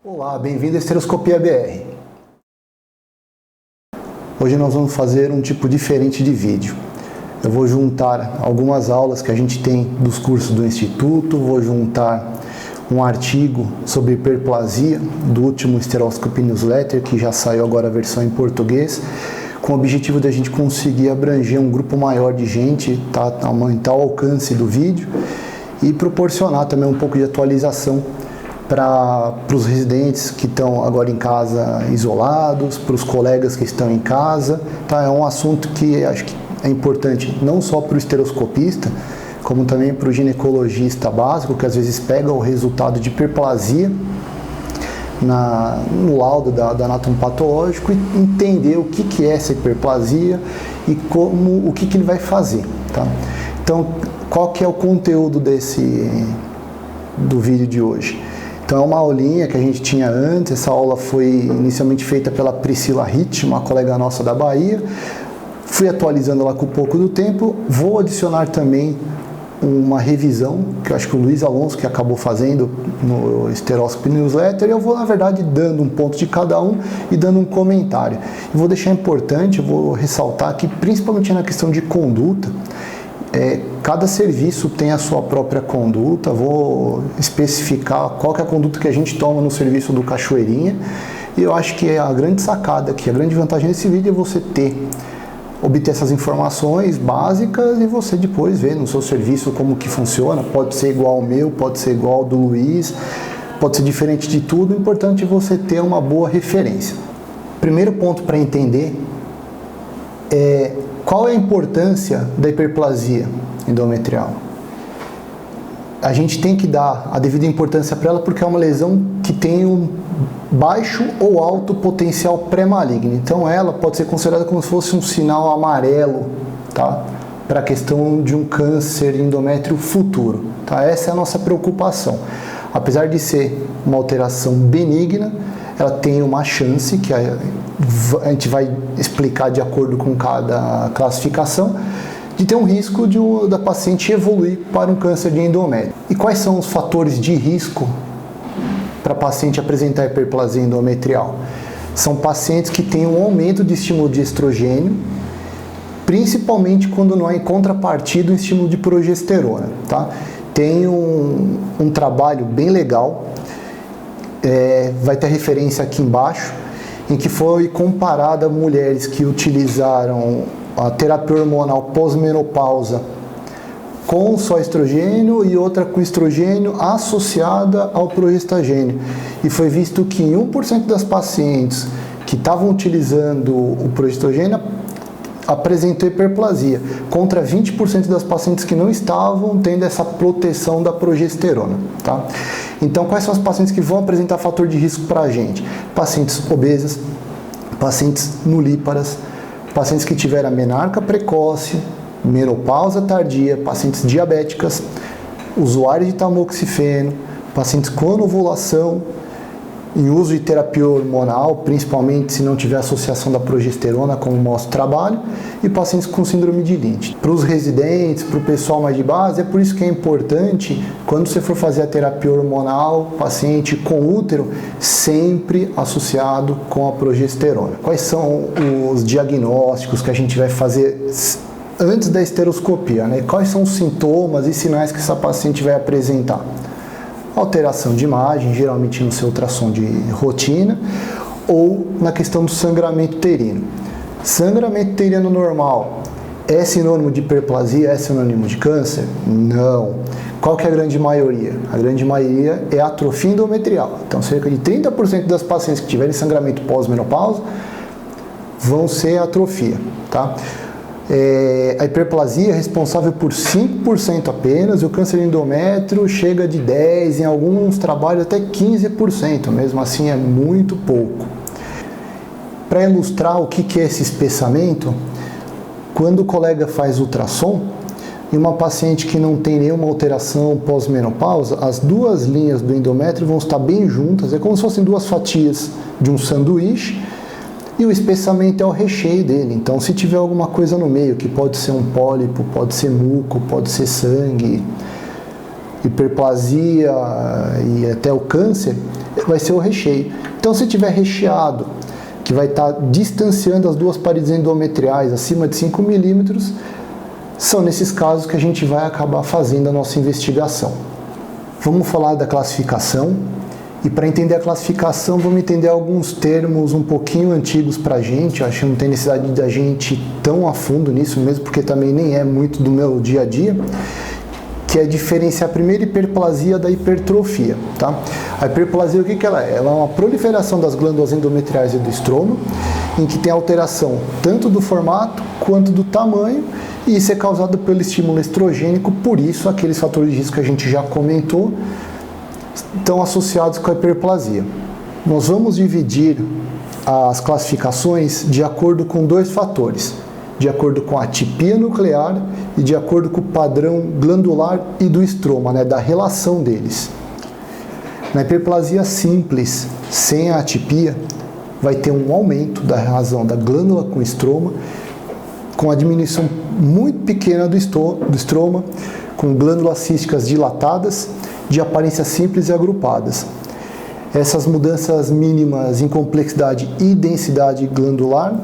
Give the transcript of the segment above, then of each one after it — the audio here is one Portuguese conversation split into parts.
Olá, bem-vindo à Estereoscopia BR. Hoje nós vamos fazer um tipo diferente de vídeo. Eu vou juntar algumas aulas que a gente tem dos cursos do Instituto, vou juntar um artigo sobre hiperplasia do último Estereoscopia Newsletter, que já saiu agora a versão em português, com o objetivo de a gente conseguir abranger um grupo maior de gente, aumentar o alcance do vídeo e proporcionar também um pouco de atualização para os residentes que estão agora em casa isolados, para os colegas que estão em casa. Tá? É um assunto que acho que é importante não só para o estereoscopista, como também para o ginecologista básico, que às vezes pega o resultado de hiperplasia no laudo da anatomia patológico e entender o que é essa hiperplasia e o que ele vai fazer. Tá? Então, qual que é o conteúdo do vídeo de hoje? Então é uma aulinha que a gente tinha antes. Essa aula foi inicialmente feita pela Priscila Ritt, uma colega nossa da Bahia. Fui atualizando ela com um pouco do tempo. Vou adicionar também uma revisão, que eu acho que o Luiz Alonso que acabou fazendo no Estereoscopia Newsletter. Eu vou, na verdade, dando um ponto de cada um e dando um comentário. E vou deixar importante, eu vou ressaltar que, principalmente na questão de conduta, cada serviço tem a sua própria conduta. Vou especificar qual que é a conduta que a gente toma no serviço do Cachoeirinha, e eu acho que a grande sacada aqui, a grande vantagem desse vídeo é você obter essas informações básicas e você depois ver no seu serviço como que funciona. Pode ser igual ao meu, pode ser igual ao do Luiz, pode ser diferente de tudo. O importante é você ter uma boa referência. Primeiro ponto para entender é qual é a importância da hiperplasia endometrial. A gente tem que dar a devida importância para ela porque é uma lesão que tem um baixo ou alto potencial pré-maligno. Então ela pode ser considerada como se fosse um sinal amarelo, tá? Para a questão de um câncer endométrio futuro. Tá? Essa é a nossa preocupação. Apesar de ser uma alteração benigna, ela tem uma chance, que a gente vai explicar de acordo com cada classificação, de ter um risco da paciente evoluir para um câncer de endométrio. E quais são os fatores de risco para a paciente apresentar hiperplasia endometrial? São pacientes que têm um aumento de estímulo de estrogênio, principalmente quando não há em contrapartida um estímulo de progesterona. Tá? Tem um trabalho bem legal, vai ter referência aqui embaixo, em que foi comparada mulheres que utilizaram a terapia hormonal pós-menopausa com só estrogênio e outra com estrogênio associada ao progestagênio. E foi visto que em 1% das pacientes que estavam utilizando o progestrogênio apresentou hiperplasia, contra 20% das pacientes que não estavam tendo essa proteção da progesterona. Tá? Então, quais são as pacientes que vão apresentar fator de risco para a gente? Pacientes obesas, pacientes nulíparas, pacientes que tiveram menarca precoce, menopausa tardia, pacientes diabéticas, usuários de tamoxifeno, pacientes com anovulação, em uso de terapia hormonal, principalmente se não tiver associação da progesterona, como mostra o trabalho, e pacientes com síndrome de Lynch. Para os residentes, para o pessoal mais de base, é por isso que é importante, quando você for fazer a terapia hormonal, paciente com útero, sempre associado com a progesterona. Quais são os diagnósticos que a gente vai fazer antes da estereoscopia, né? Quais são os sintomas e sinais que essa paciente vai apresentar? Alteração de imagem, geralmente no seu ultrassom de rotina, ou na questão do sangramento uterino. Sangramento uterino normal é sinônimo de hiperplasia, é sinônimo de câncer? Não. Qual que é a grande maioria? A grande maioria é atrofia endometrial. Então, cerca de 30% das pacientes que tiverem sangramento pós-menopausa vão ser atrofia, tá? A hiperplasia é responsável por 5% apenas, e o câncer de endométrio chega de 10%, em alguns trabalhos até 15%, mesmo assim é muito pouco. Para ilustrar o que é esse espessamento, quando o colega faz ultrassom, em uma paciente que não tem nenhuma alteração pós-menopausa, as duas linhas do endométrio vão estar bem juntas, é como se fossem duas fatias de um sanduíche, e o espessamento é o recheio dele. Então, se tiver alguma coisa no meio, que pode ser um pólipo, pode ser muco, pode ser sangue, hiperplasia e até o câncer, vai ser o recheio. Então, se tiver recheado, que vai estar distanciando as duas paredes endometriais acima de 5 milímetros, são nesses casos que a gente vai acabar fazendo a nossa investigação. Vamos falar da classificação. E para entender a classificação, vamos entender alguns termos um pouquinho antigos para a gente. Eu acho que não tem necessidade da gente ir tão a fundo nisso mesmo, porque também nem é muito do meu dia a dia, que é diferenciar primeiro a hiperplasia da hipertrofia. Tá? A hiperplasia, o que ela é? Ela é uma proliferação das glândulas endometriais e do estroma, em que tem alteração tanto do formato quanto do tamanho, e isso é causado pelo estímulo estrogênico, por isso aqueles fatores de risco que a gente já comentou estão associados com a hiperplasia. Nós vamos dividir as classificações de acordo com dois fatores, de acordo com a atipia nuclear e de acordo com o padrão glandular e do estroma, né, da relação deles. Na hiperplasia simples, sem a atipia, vai ter um aumento da razão da glândula com estroma, com a diminuição muito pequena do estroma, com glândulas císticas dilatadas, de aparência simples e agrupadas. Essas mudanças mínimas em complexidade e densidade glandular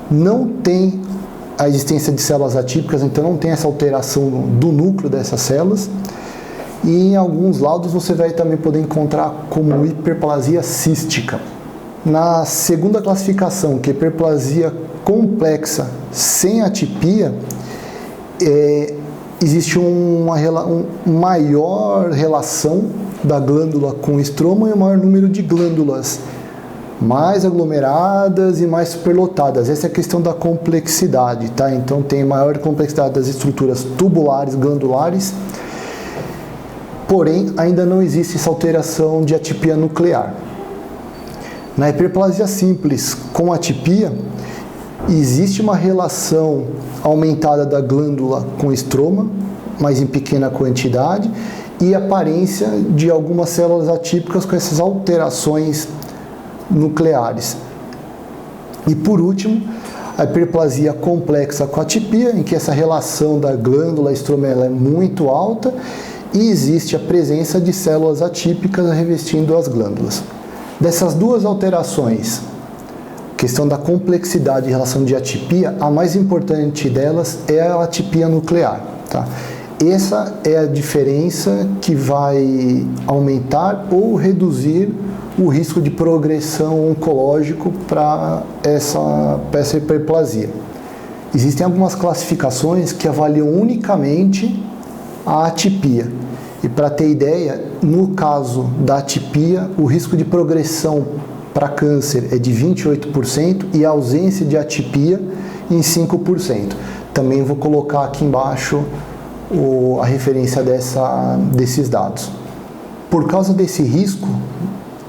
não tem a existência de células atípicas, então não tem essa alteração do núcleo dessas células. E em alguns laudos você vai também poder encontrar como hiperplasia cística. Na segunda classificação, que é hiperplasia complexa sem atipia, existe uma maior relação da glândula com o estroma e um maior número de glândulas mais aglomeradas e mais superlotadas. Essa é a questão da complexidade, tá? Então tem maior complexidade das estruturas tubulares, glandulares, porém ainda não existe essa alteração de atipia nuclear. Na hiperplasia simples com atipia, existe uma relação aumentada da glândula com estroma, mas em pequena quantidade, e aparência de algumas células atípicas com essas alterações nucleares. E por último, a hiperplasia complexa com atipia, em que essa relação da glândula estroma é muito alta e existe a presença de células atípicas revestindo as glândulas. Dessas duas alterações, questão da complexidade em relação de atipia, a mais importante delas é a atipia nuclear. Tá? Essa é a diferença que vai aumentar ou reduzir o risco de progressão oncológico para essa hiperplasia. Existem algumas classificações que avaliam unicamente a atipia. E para ter ideia, no caso da atipia, o risco de progressão para câncer é de 28% e a ausência de atipia em 5%. Também vou colocar aqui embaixo a referência desses dados. Por causa desse risco,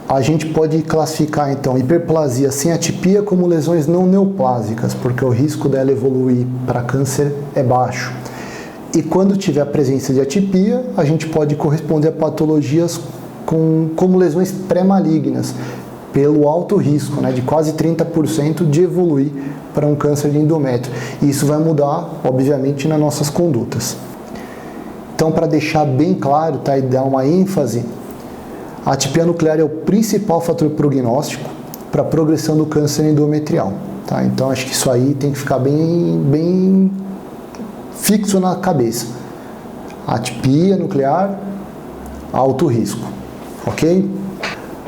a gente pode classificar então hiperplasia sem atipia como lesões não neoplásicas, porque o risco dela evoluir para câncer é baixo. E quando tiver a presença de atipia, a gente pode corresponder a patologias como lesões pré-malignas, pelo alto risco, né, de quase 30% de evoluir para um câncer de endométrio. E isso vai mudar, obviamente, nas nossas condutas. Então, para deixar bem claro, tá, e dar uma ênfase, a atipia nuclear é o principal fator prognóstico para a progressão do câncer endometrial. Tá? Então, acho que isso aí tem que ficar bem fixo na cabeça. Atipia nuclear, alto risco. Ok?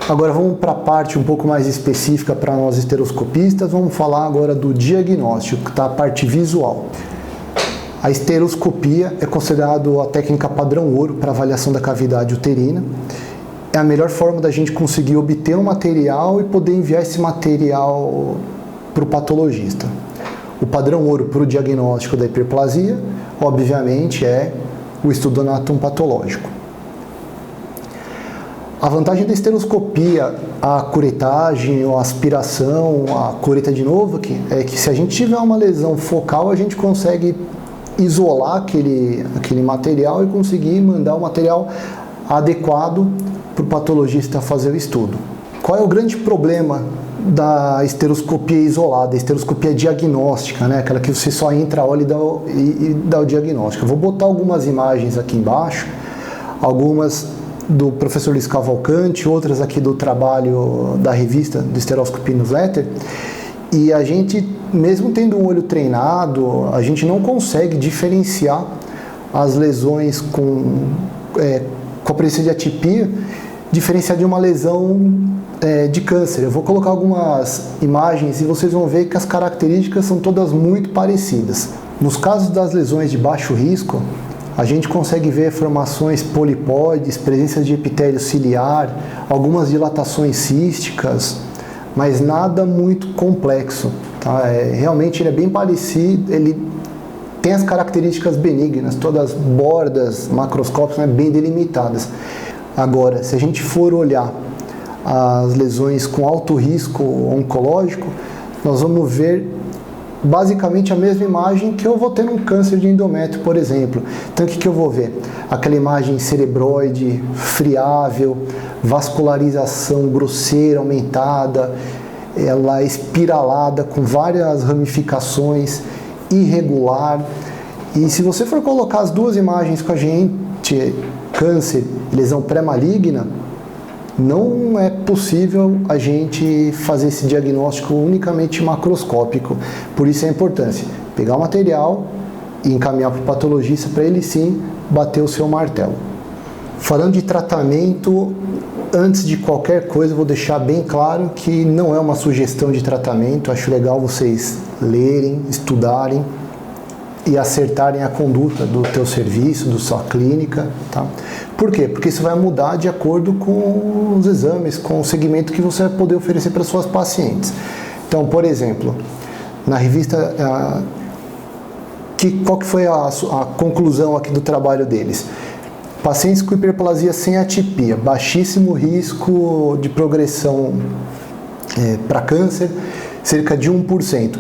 Agora vamos para a parte um pouco mais específica para nós esteroscopistas. Vamos falar agora do diagnóstico, que está a parte visual. A esteroscopia é considerada a técnica padrão ouro para avaliação da cavidade uterina. É a melhor forma da gente conseguir obter um material e poder enviar esse material para o patologista. O padrão ouro para o diagnóstico da hiperplasia, obviamente, é o estudo anatomopatológico. A vantagem da esteroscopia, a curetagem, a aspiração, a cureta de novo, é que se a gente tiver uma lesão focal, a gente consegue isolar aquele material e conseguir mandar o material adequado para o patologista fazer o estudo. Qual é o grande problema da esteroscopia isolada, a esteroscopia diagnóstica, né? Aquela que você só entra, olha e dá o diagnóstico. Eu vou botar algumas imagens aqui embaixo, algumas do professor Luiz Cavalcante, outras aqui do trabalho da revista do Stereoscopia Newsletter, e a gente, mesmo tendo um olho treinado, a gente não consegue diferenciar as lesões com a presença de atipia, diferenciar de uma lesão de câncer. Eu vou colocar algumas imagens e vocês vão ver que as características são todas muito parecidas. Nos casos das lesões de baixo risco, a gente consegue ver formações polipóides, presença de epitélio ciliar, algumas dilatações císticas, mas nada muito complexo. Tá? Realmente ele é bem parecido, ele tem as características benignas, todas as bordas macroscópicas, bem delimitadas. Agora, se a gente for olhar as lesões com alto risco oncológico, nós vamos ver basicamente a mesma imagem que eu vou ter num câncer de endométrio, por exemplo. Então, o que eu vou ver? Aquela imagem cerebroide, friável, vascularização grosseira, aumentada, ela espiralada, com várias ramificações, irregular. E se você for colocar as duas imagens com a gente, câncer e lesão pré-maligna, não é possível a gente fazer esse diagnóstico unicamente macroscópico. Por isso a importância de pegar o material e encaminhar para o patologista para ele sim bater o seu martelo. Falando de tratamento, antes de qualquer coisa, eu vou deixar bem claro que não é uma sugestão de tratamento. Acho legal vocês lerem, estudarem e acertarem a conduta do teu serviço, da sua clínica, tá? Por quê? Porque isso vai mudar de acordo com os exames, com o segmento que você vai poder oferecer para suas pacientes. Então, por exemplo, na revista, qual que foi a conclusão aqui do trabalho deles? Pacientes com hiperplasia sem atipia, baixíssimo risco de progressão para câncer, cerca de 1%.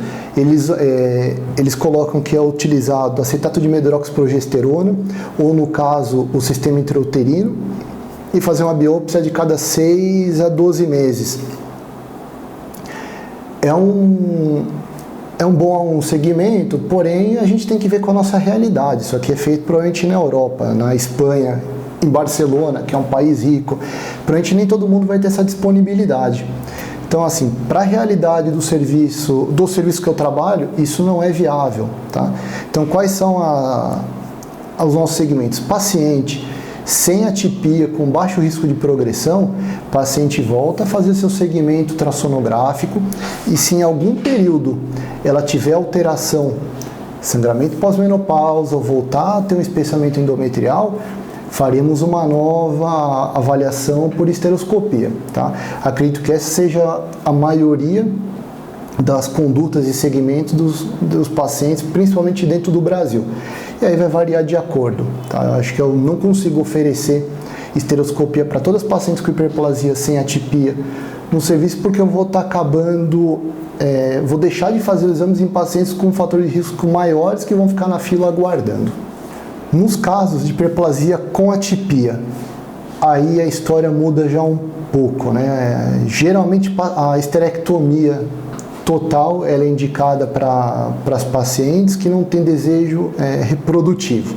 Eles colocam que é utilizado acetato de medroxprogesterona, ou no caso, o sistema intrauterino, e fazer uma biópsia de cada 6 a 12 meses. É um bom segmento, porém a gente tem que ver com a nossa realidade. Isso aqui é feito provavelmente na Europa, na Espanha, em Barcelona, que é um país rico. Provavelmente nem todo mundo vai ter essa disponibilidade. Então, assim, para a realidade do serviço que eu trabalho, isso não é viável, tá? Então, quais são os nossos segmentos? Paciente sem atipia, com baixo risco de progressão, o paciente volta a fazer seu segmento ultrassonográfico e se em algum período ela tiver alteração, sangramento pós-menopausa, ou voltar a ter um espessamento endometrial, faremos uma nova avaliação por estereoscopia, tá? Acredito que essa seja a maioria das condutas e segmentos dos pacientes, principalmente dentro do Brasil. E aí vai variar de acordo, tá? Eu acho que eu não consigo oferecer estereoscopia para todas as pacientes com hiperplasia sem atipia no serviço, porque eu vou estar acabando, vou deixar de fazer os exames em pacientes com fatores de risco maiores que vão ficar na fila aguardando. Nos casos de hiperplasia com atipia, aí a história muda já um pouco, né? Geralmente a esterectomia total ela é indicada para as pacientes que não têm desejo reprodutivo.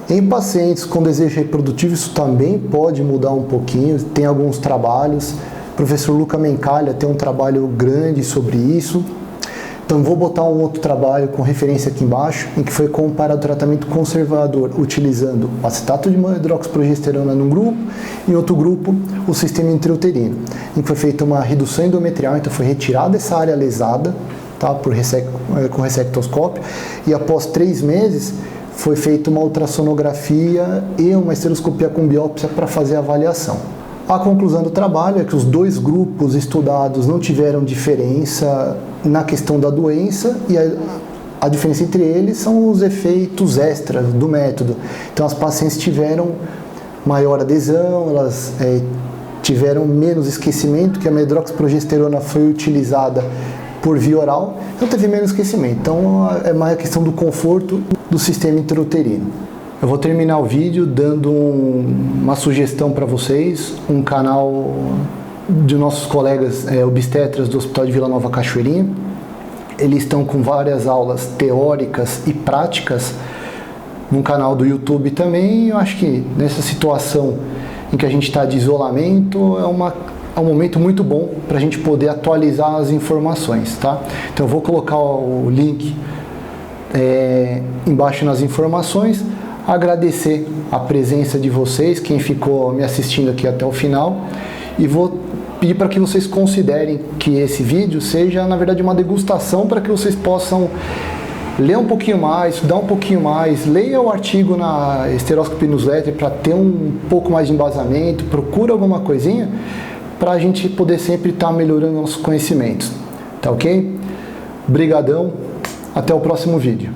Em pacientes com desejo reprodutivo isso também pode mudar um pouquinho, tem alguns trabalhos, o professor Luca Mencalha tem um trabalho grande sobre isso. Então vou botar um outro trabalho com referência aqui embaixo, em que foi comparado o tratamento conservador utilizando acetato de medroxprogesterona num grupo e em outro grupo o sistema intrauterino, em que foi feita uma redução endometrial, então foi retirada essa área lesada, tá, com ressectoscópio, e após 3 meses foi feita uma ultrassonografia e uma estereoscopia com biópsia para fazer a avaliação. A conclusão do trabalho é que os 2 grupos estudados não tiveram diferença na questão da doença e a diferença entre eles são os efeitos extras do método. Então as pacientes tiveram maior adesão, elas tiveram menos esquecimento, que a medroxprogesterona foi utilizada por via oral, então teve menos esquecimento. Então é mais a questão do conforto do sistema intrauterino. Eu vou terminar o vídeo dando uma sugestão para vocês, um canal de nossos colegas obstetras do Hospital de Vila Nova Cachoeirinha. Eles estão com várias aulas teóricas e práticas no canal do YouTube também. Eu acho que nessa situação em que a gente está de isolamento, é um momento muito bom para a gente poder atualizar as informações, tá? Então eu vou colocar o link embaixo nas informações, agradecer a presença de vocês, quem ficou me assistindo aqui até o final, e vou pedir para que vocês considerem que esse vídeo seja, na verdade, uma degustação para que vocês possam ler um pouquinho mais, estudar um pouquinho mais, leia o artigo na Estereoscopy Newsletter para ter um pouco mais de embasamento, procura alguma coisinha para a gente poder sempre estar melhorando nossos conhecimentos, tá ok? Brigadão, até o próximo vídeo.